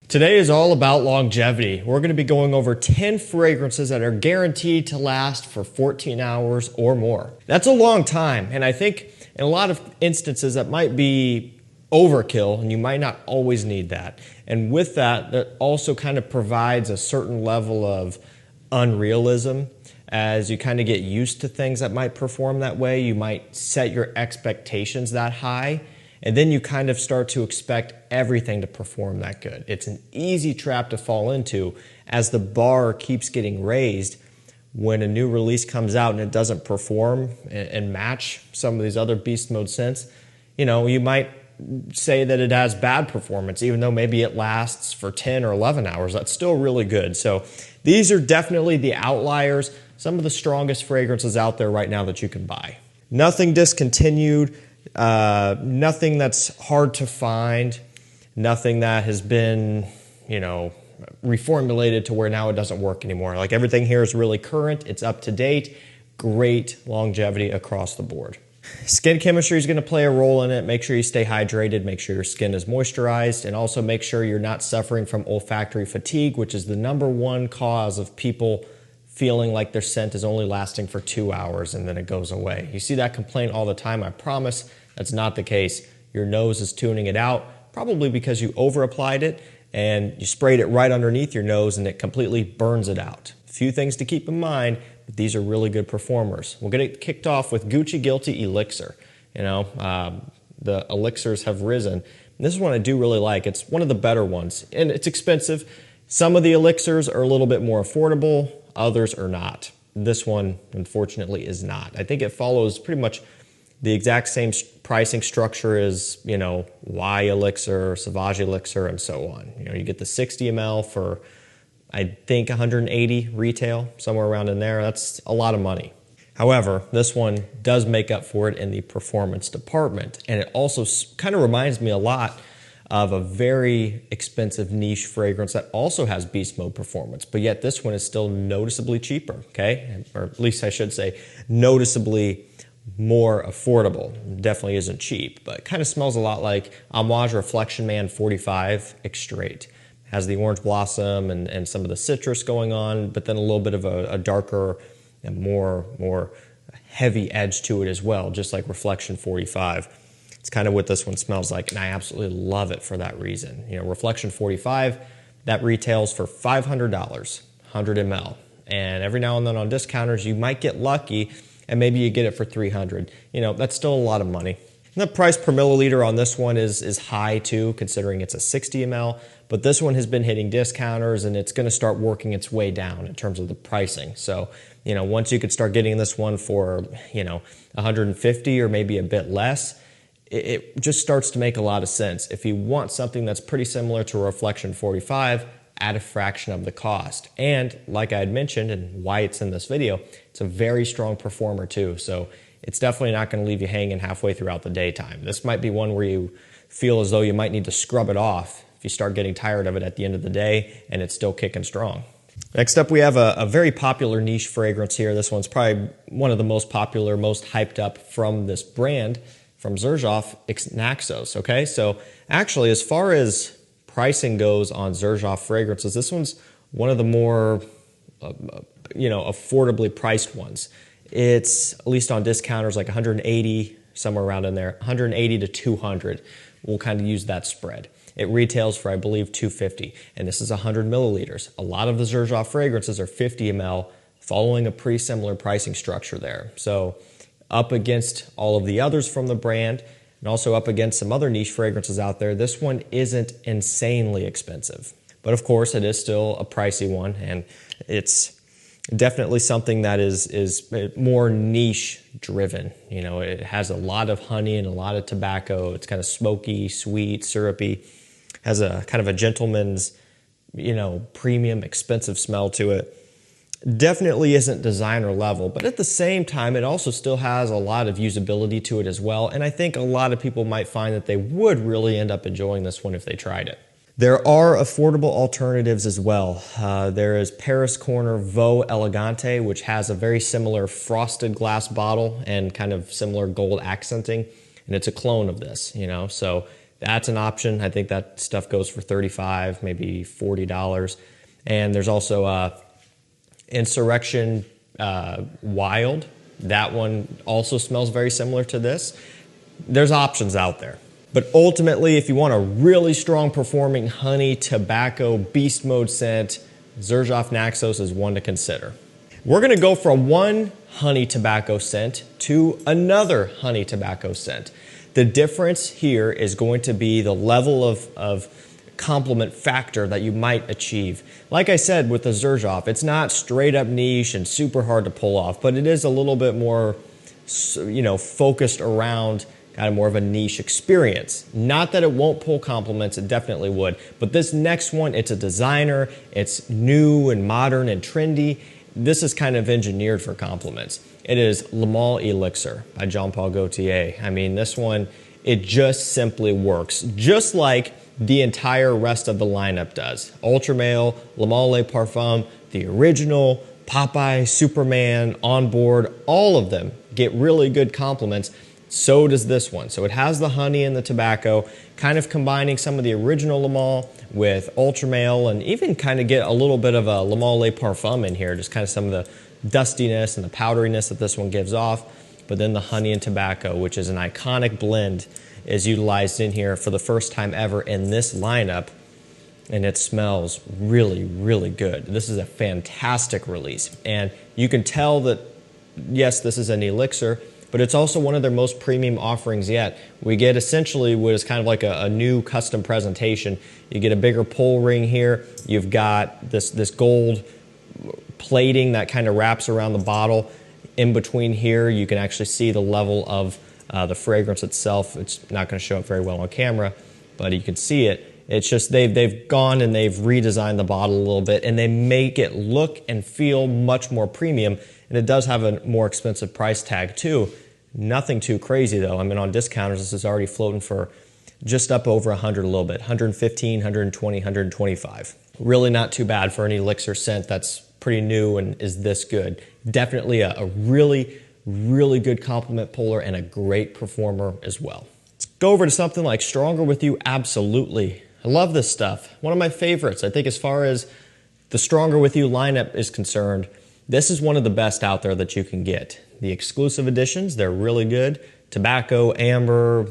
Today is all about longevity. We're going to be going over 10 fragrances that are guaranteed to last for 14 hours or more. That's a long time, and I think in a lot of instances that might be overkill, and you might not always need that. And with that, that also kind of provides a certain level of unrealism. As you kind of get used to things that might perform that way, you might set your expectations that high, and then you kind of start to expect everything to perform that good. It's an easy trap to fall into as the bar keeps getting raised. When a new release comes out and it doesn't perform and match some of these other beast mode scents, you know, you might say that it has bad performance, even though maybe it lasts for 10 or 11 hours. That's still really good. So these are definitely the outliers, some of the strongest fragrances out there right now that you can buy. Nothing discontinued, nothing that's hard to find, nothing that has been, you know, reformulated to where now it doesn't work anymore. Like everything here is really current, it's up to date, great longevity across the board. Skin chemistry is going to play a role in it. Make sure you stay hydrated, make sure your skin is moisturized, and also make sure you're not suffering from olfactory fatigue, which is the #1 cause of people feeling like their scent is only lasting for 2 hours and then it goes away. You see that complaint all the time. I promise that's not the case. Your nose is tuning it out, probably because you over-applied it and you sprayed it right underneath your nose and it completely burns it out. A few things to keep in mind, but these are really good performers. We'll get it kicked off with Gucci Guilty Elixir. You know, the elixirs have risen. And this is one I do really like. It's one of the better ones, and it's expensive. Some of the elixirs are a little bit more affordable, others are not. This one, unfortunately, is not. I think it follows pretty much the exact same pricing structure as, you know, Y Elixir, Sauvage Elixir, and so on. You know, you get the 60 ml for, I think, 180 retail, somewhere around in there. That's a lot of money. However, this one does make up for it in the performance department, and it also kind of reminds me a lot of a very expensive niche fragrance that also has beast mode performance, but yet this one is still noticeably cheaper, okay? Or at least I should say noticeably more affordable. Definitely isn't cheap, but it kind of smells a lot like Armaf Reflection Man 45 Extrait. Has the orange blossom and some of the citrus going on, but then a little bit of a darker and more heavy edge to it as well, just like Reflection 45. It's kind of what this one smells like, and I absolutely love it for that reason. You know, Reflection 45, that retails for $500, 100 ml. And every now and then on discounters, you might get lucky, and maybe you get it for $300. You know, that's still a lot of money. And the price per milliliter on this one is high too, considering it's a 60 ml, but this one has been hitting discounters, and it's gonna start working its way down in terms of the pricing. So, you know, once you could start getting this one for, you know, 150 or maybe a bit less, it just starts to make a lot of sense. If you want something that's pretty similar to Reflection 45 at a fraction of the cost. And like I had mentioned, and why it's in this video, it's a very strong performer too. So it's definitely not going to leave you hanging halfway throughout the daytime. This might be one where you feel as though you might need to scrub it off if you start getting tired of it at the end of the day and it's still kicking strong. Next up, we have a very popular niche fragrance here. This one's probably one of the most popular, most hyped up from this brand, from Xerjoff Naxos, okay? So actually, as far as pricing goes on Xerjoff fragrances, this one's one of the more, you know, affordably priced ones. It's, at least on discounters, like 180, somewhere around in there, 180 to 200. We'll kind of use that spread. It retails for, I believe, $250, and this is 100 milliliters. A lot of the Xerjoff fragrances are 50 ml, following a pretty similar pricing structure there. So up against all of the others from the brand, and also up against some other niche fragrances out there, this one isn't insanely expensive. But of course, it is still a pricey one, and it's definitely something that is more niche driven. You know, it has a lot of honey and a lot of tobacco. It's kind of smoky, sweet, syrupy. Has a kind of a gentleman's, you know, premium, expensive smell to it. Definitely isn't designer level, but at the same time, it also still has a lot of usability to it as well. And I think a lot of people might find that they would really end up enjoying this one if they tried it. There are affordable alternatives as well. There is Paris Corner Vaux Elegante, which has a very similar frosted glass bottle and kind of similar gold accenting. And it's a clone of this, you know, so That's an option. I think that stuff goes for $35, maybe $40. And there's also Insurrection Wild. That one also smells very similar to this. There's options out there. But ultimately, if you want a really strong performing honey tobacco beast mode scent, Xerjoff Naxos is one to consider. We're going to go from one honey tobacco scent to another honey tobacco scent. The difference here is going to be the level of complement factor that you might achieve. Like I said with the Xerjoff, it's not straight up niche and super hard to pull off, but it is a little bit more, focused around kind of more of a niche experience. Not that it won't pull compliments, it definitely would. But this next one, it's a designer, it's new and modern and trendy. This is kind of engineered for compliments. It is Male Elixir by Jean-Paul Gaultier. I mean, this one, it just simply works. Just like the entire rest of the lineup does. Ultra Male, Male Le Parfum, the original, Popeye, Superman, On Board, all of them get really good compliments. So does this one. So it has the honey and the tobacco, kind of combining some of the original Le Male with Ultra Male, and even kind of get a little bit of a Le Male Le Parfum in here, just kind of some of the dustiness and the powderiness that this one gives off. But then the honey and tobacco, which is an iconic blend, is utilized in here for the first time ever in this lineup, and it smells really, really good. This is a fantastic release, and you can tell that, yes, this is an elixir, but it's also one of their most premium offerings yet. We get essentially what is kind of like a new custom presentation. You get a bigger pull ring here. You've got this gold plating that kind of wraps around the bottle. In between here, you can actually see the level of the fragrance itself. It's not going to show up very well on camera, but you can see it. It's just they've gone and they've redesigned the bottle a little bit, and they make it look and feel much more premium. And it does have a more expensive price tag too. Nothing too crazy though. I mean, on discounters, this is already floating for just up over 100 a little bit, 115, 120, 125. Really not too bad for an elixir scent that's pretty new and is this good. Definitely a really, really good compliment puller and a great performer as well. Let's go over to something like Stronger With You. Absolutely. I love this stuff. One of my favorites. I think as far as the Stronger With You lineup is concerned, this is one of the best out there that you can get. The exclusive editions, they're really good. Tobacco, amber,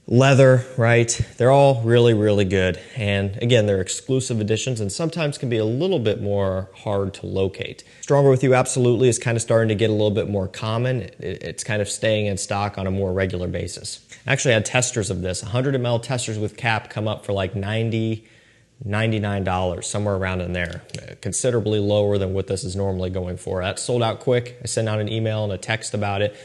leather, right? They're all really, really good. And again, they're exclusive editions and sometimes can be a little bit more hard to locate. Stronger With You absolutely is kind of starting to get a little bit more common. It's kind of staying in stock on a more regular basis. I actually had testers of this. 100 ml testers with cap come up for like $90, $99, somewhere around in there. Considerably lower than what this is normally going for. That sold out quick. I sent out an email and a text about it.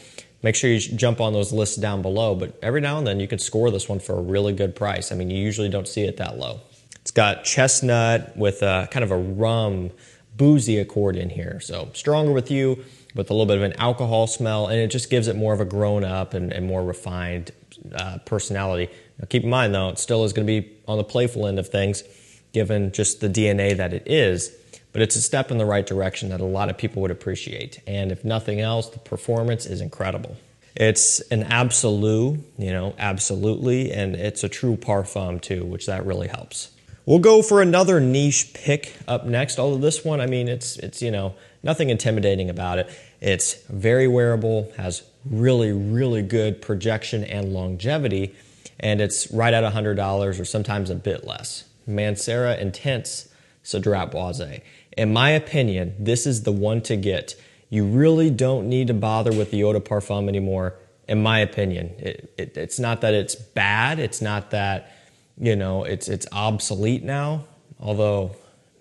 Make sure you jump on those lists down below, but every now and then you can score this one for a really good price. I mean, you usually don't see it that low. It's got chestnut with a kind of a rum, boozy accord in here. So Stronger With You with a little bit of an alcohol smell, and it just gives it more of a grown-up and more refined personality. Now, keep in mind, though, it still is going to be on the playful end of things, given just the DNA that it is. But it's a step in the right direction that a lot of people would appreciate. And if nothing else, the performance is incredible. It's an absolute, absolutely, and it's a true parfum too, which that really helps. We'll go for another niche pick up next. Although this one, I mean, it's nothing intimidating about it. It's very wearable, has really, really good projection and longevity, and it's right at $100 or sometimes a bit less. Mancera Intense Cedrat Boise. In my opinion, this is the one to get. You really don't need to bother with the eau de parfum anymore, in my opinion. It's not that it's bad. It's not that, it's obsolete now, although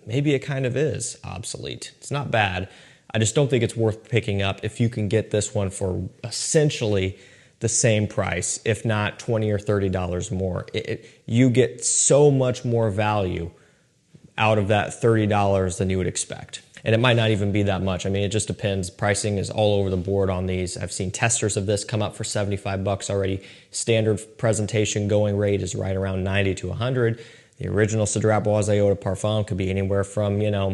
maybe it kind of is obsolete. It's not bad. I just don't think it's worth picking up if you can get this one for essentially the same price, if not $20 or $30 more. You get so much more value out of that $30 than you would expect. And it might not even be that much. I mean, it just depends. Pricing is all over the board on these. I've seen testers of this come up for 75 bucks already. Standard presentation going rate is right around 90 to 100. The original Cedrat Boise eau de parfum could be anywhere from, $70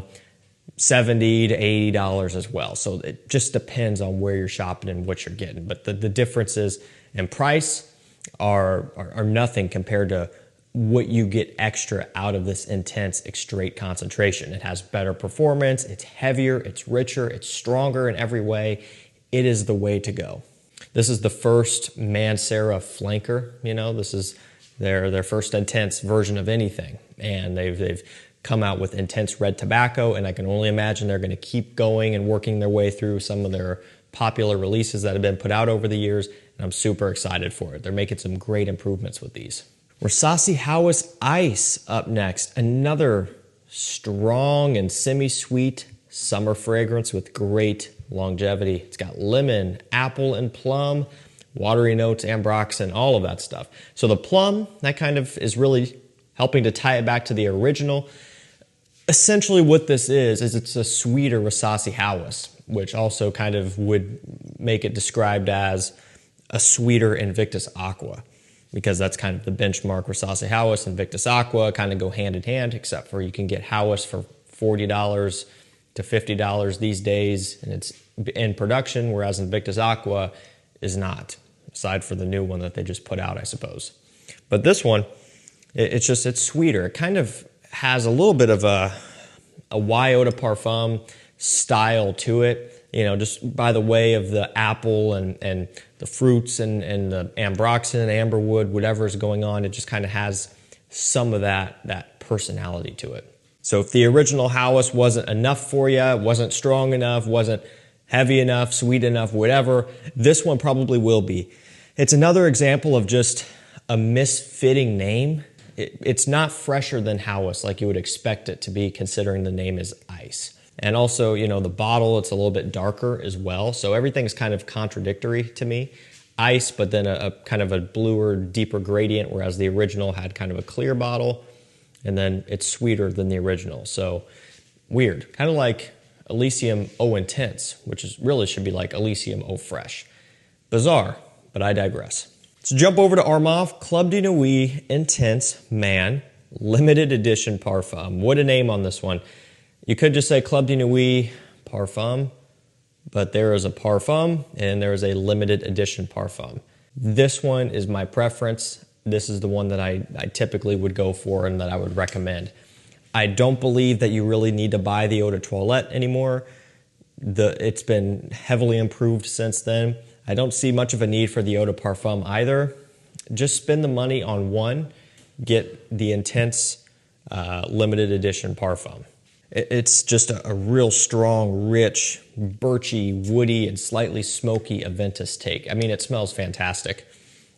to $80 as well. So it just depends on where you're shopping and what you're getting. But the differences in price are nothing compared to what you get extra out of this intense straight concentration. It has better performance, it's heavier, it's richer, it's stronger in every way. It is the way to go. This is the first Mancera flanker, you know, this is their first intense version of anything. And they've come out with intense red tobacco, and I can only imagine they're going to keep going and working their way through some of their popular releases that have been put out over the years, and I'm super excited for it. They're making some great improvements with these. Rasasi Hawas Ice up next, another strong and semi-sweet summer fragrance with great longevity. It's got lemon, apple, and plum, watery notes, ambroxan, all of that stuff. So the plum, that kind of is really helping to tie it back to the original. Essentially what this is it's a sweeter Rasasi Hawas, which also kind of would make it described as a sweeter Invictus Aqua, because that's kind of the benchmark. Rasasi Hawas and Invictus Aqua kind of go hand in hand, except for you can get Hawas for $40 to $50 these days, and it's in production, whereas Invictus Aqua is not, aside for the new one that they just put out, I suppose. But this one, it's sweeter. It kind of has a little bit of a Y Eau de Parfum style to it, you know, just by the way of the apple and the fruits and the ambroxan, amberwood, whatever is going on. It just kind of has some of that personality to it. So if the original Hawas wasn't enough for you, wasn't strong enough, wasn't heavy enough, sweet enough, whatever, this one probably will be. It's another example of just a misfitting name. It's not fresher than Hawas like you would expect it to be, considering the name is Ice. And also, you know, the bottle, it's a little bit darker as well. So everything's kind of contradictory to me. Ice, but then a kind of a bluer, deeper gradient, whereas the original had kind of a clear bottle, and then it's sweeter than the original. So weird. Kind of like Elysium Eau Intense, which really should be like Elysium Eau Fresh. Bizarre, but I digress. Let's jump over to Armaf Club de Nuit Intense Man Limited Edition Parfum. What a name on this one. You could just say Club de Nuit Parfum, but there is a Parfum and there is a limited edition Parfum. This one is my preference. This is the one that I typically would go for and that I would recommend. I don't believe that you really need to buy the Eau de Toilette anymore. It's been heavily improved since then. I don't see much of a need for the Eau de Parfum either. Just spend the money on one, get the Intense limited edition Parfum. It's just a real strong, rich, birchy, woody, and slightly smoky Aventus take. I mean, it smells fantastic.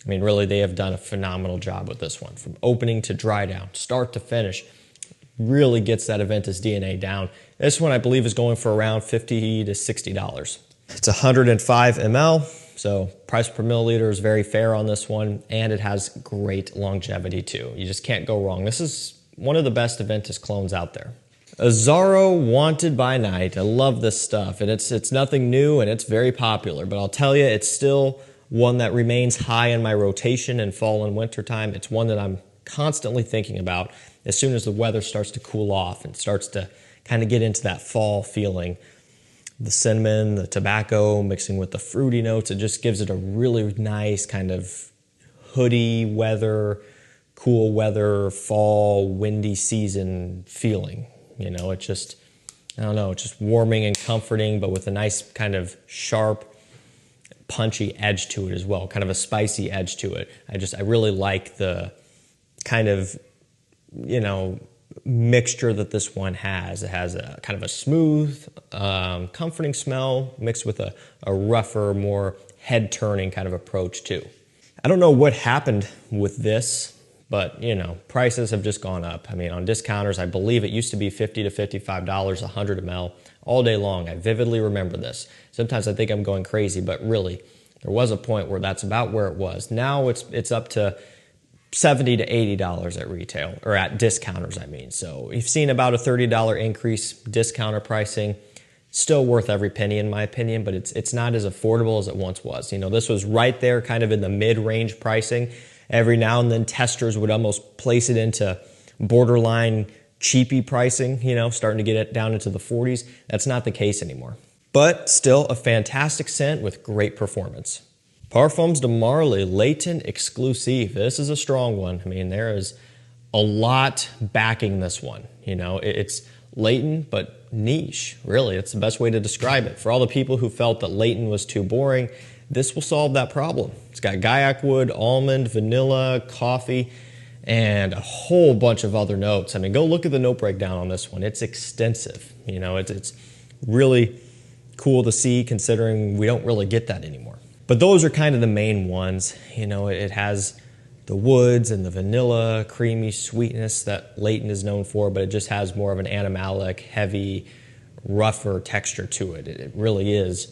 I mean, really, they have done a phenomenal job with this one. From opening to dry down, start to finish, really gets that Aventus DNA down. This one, I believe, is going for around $50 to $60. It's 105 ml, so price per milliliter is very fair on this one, and it has great longevity too. You just can't go wrong. This is one of the best Aventus clones out there. Azzaro Wanted by Night. I love this stuff, and it's nothing new, and it's very popular, but I'll tell you, it's still one that remains high in my rotation in fall and winter time. It's one that I'm constantly thinking about as soon as the weather starts to cool off and starts to kind of get into that fall feeling. The cinnamon, the tobacco, mixing with the fruity notes, it just gives it a really nice kind of hoodie weather, cool weather, fall, windy season feeling. You know, it just, I don't know, it's just warming and comforting, but with a nice kind of sharp, punchy edge to it as well, kind of a spicy edge to it. I really like the kind of, you know, mixture that this one has. It has a kind of a smooth, comforting smell mixed with a rougher, more head-turning kind of approach too. I don't know what happened with this, but you know, prices have just gone up. I mean, on discounters, I believe it used to be $50 to $55, 100 ml all day long. I vividly remember this. Sometimes I think I'm going crazy, but really, there was a point where that's about where it was. Now it's up to $70 to $80 at retail, or at discounters, I mean. So you've seen about a $30 increase discounter pricing. Still worth every penny in my opinion, but it's not as affordable as it once was. You know, this was right there kind of in the mid-range pricing. Every now and then testers would almost place it into borderline cheapy pricing, you know, starting to get it down into the 40s. That's not the case anymore. But still a fantastic scent with great performance. Parfums de Marly Layton Exclusif. This is a strong one. I mean, there is a lot backing this one. You know, it's Layton, but niche, really. It's the best way to describe it. For all the people who felt that Layton was too boring, this will solve that problem. It's got guaiac wood, almond, vanilla, coffee, and a whole bunch of other notes. I mean, go look at the note breakdown on this one. It's extensive. You know, it's really cool to see considering we don't really get that anymore. But those are kind of the main ones. You know, it has the woods and the vanilla, creamy sweetness that Layton is known for, but it just has more of an animalic, heavy, rougher texture to it. It really is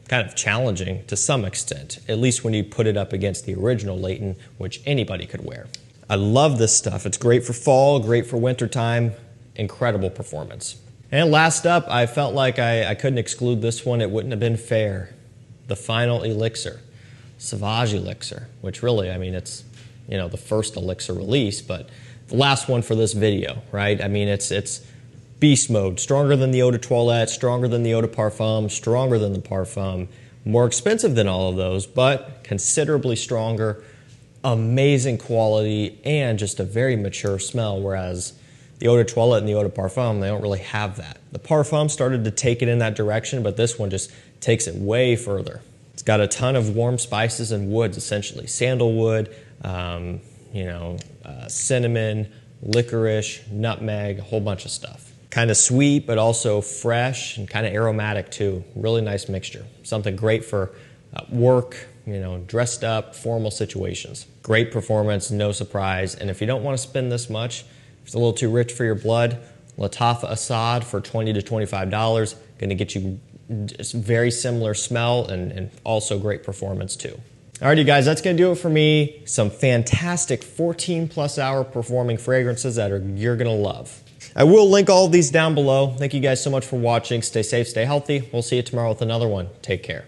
kind of challenging to some extent, at least when you put it up against the original Layton, which anybody could wear. I love this stuff. It's great for fall, great for wintertime, incredible performance. And last up, I felt like I couldn't exclude this one. It wouldn't have been fair. The final elixir, Sauvage Elixir, which really, I mean, it's, you know, the first elixir release, but the last one for this video, right? I mean, it's beast mode, stronger than the eau de toilette, stronger than the eau de parfum, stronger than the parfum, more expensive than all of those, but considerably stronger, amazing quality, and just a very mature smell, whereas the eau de toilette and the eau de parfum, they don't really have that. The parfum started to take it in that direction, but this one just takes it way further. It's got a ton of warm spices and woods, essentially. Sandalwood, cinnamon, licorice, nutmeg, a whole bunch of stuff. Kind of sweet, but also fresh and kind of aromatic too. Really nice mixture. Something great for work, you know, dressed up, formal situations. Great performance, no surprise. And if you don't want to spend this much, if it's a little too rich for your blood, Lattafa Assad for $20 to $25. Going to get you just very similar smell and also great performance too. Alrighty guys, that's going to do it for me. Some fantastic 14+ hour performing fragrances that you're going to love. I will link all of these down below. Thank you guys so much for watching. Stay safe, stay healthy. We'll see you tomorrow with another one. Take care.